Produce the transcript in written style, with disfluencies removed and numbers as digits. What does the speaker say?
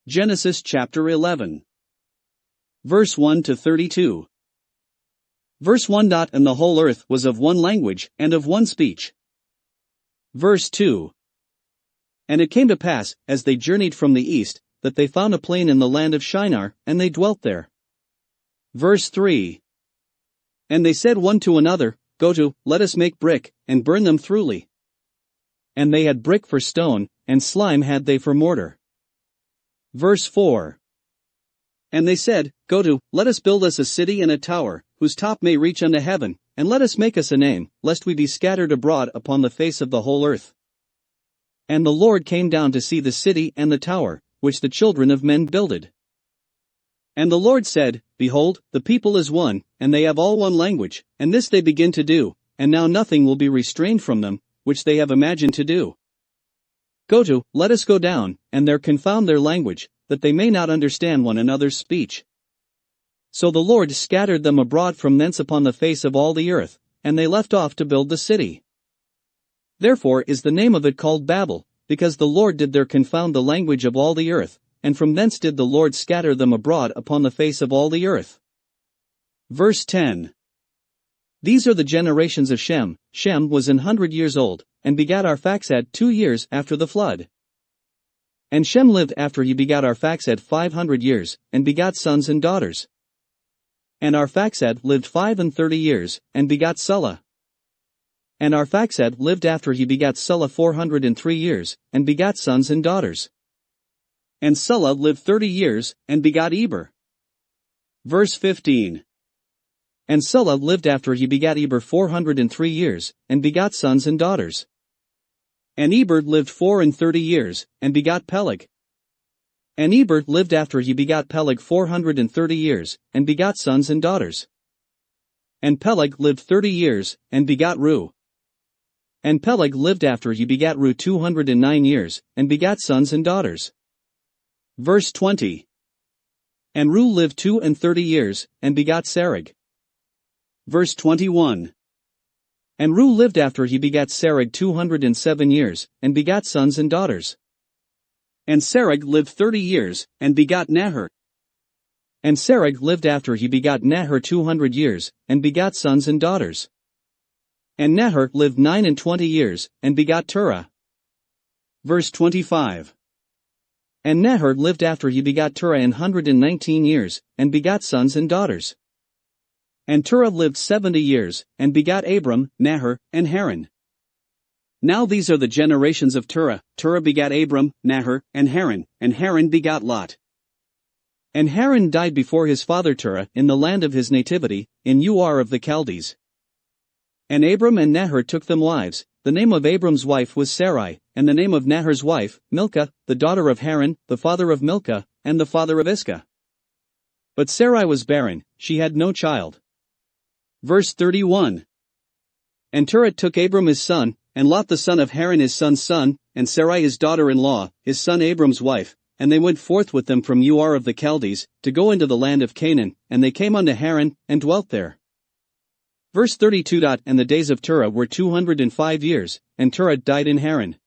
Genesis chapter 11. Verse 1 to 32. Verse 1. And the whole earth was of one language, and of one speech. Verse 2. And it came to pass, as they journeyed from the east, that they found a plain in the land of Shinar, and they dwelt there. Verse 3. And they said one to another, Go to, let us make brick, and burn them thoroughly. And they had brick for stone, and slime had they for mortar. Verse 4. And they said, Go to, let us build us a city and a tower, whose top may reach unto heaven, and let us make us a name, lest we be scattered abroad upon the face of the whole earth. And the Lord came down to see the city and the tower, which the children of men builded. And the Lord said, Behold, the people is one, and they have all one language, and this they begin to do, and now nothing will be restrained from them, which they have imagined to do. Go to, let us go down, and there confound their language, that they may not understand one another's speech. So the Lord scattered them abroad from thence upon the face of all the earth, and they left off to build the city. Therefore is the name of it called Babel, because the Lord did there confound the language of all the earth, and from thence did the Lord scatter them abroad upon the face of all the earth. Verse 10. These are the generations of Shem. Shem was 100 years old, and begat Arphaxad 2 years after the flood. And Shem lived after he begat Arphaxad 500 years, and begat sons and daughters. And Arphaxad lived 35 years, and begat Sulla. And Arphaxad lived after he begat Sulla 403 years, and begat sons and daughters. And Sulla lived 30 years, and begat Eber. Verse 15. And Sulla lived after he begat Eber 403 years, and begat sons and daughters. And Eber lived 34 years, and begat Peleg. And Eber lived after he begat Peleg 430 years, and begat sons and daughters. And Peleg lived 30 years, and begat Reu. And Peleg lived after he begat Reu 209 years, and begat sons and daughters. Verse 20. And Reu lived 32 years, and begat Serug. Verse 21. And Reu lived after he begat Serug 207 years, and begat sons and daughters. And Serug lived 30 years, and begat Nahor. And Serug lived after he begat Nahor 200 years, and begat sons and daughters. And Nahor lived 29 years, and begat Terah. Verse 25. And Nahor lived after he begat Terah 119 years, and begat sons and daughters. And Terah lived 70 years, and begat Abram, Nahor, and Haran. Now these are the generations of Terah. Terah begat Abram, Nahor, and Haran begat Lot. And Haran died before his father Terah in the land of his nativity, in Ur of the Chaldees. And Abram and Nahor took them wives. The name of Abram's wife was Sarai, and the name of Nahor's wife, Milcah, the daughter of Haran, the father of Milcah, and the father of Iscah. But Sarai was barren, she had no child. Verse 31. And Terah took Abram his son, and Lot the son of Haran his son's son, and Sarai his daughter-in-law, his son Abram's wife, and they went forth with them from Ur of the Chaldees, to go into the land of Canaan, and they came unto Haran, and dwelt there. Verse 32. And the days of Terah were 205 years, and Terah died in Haran.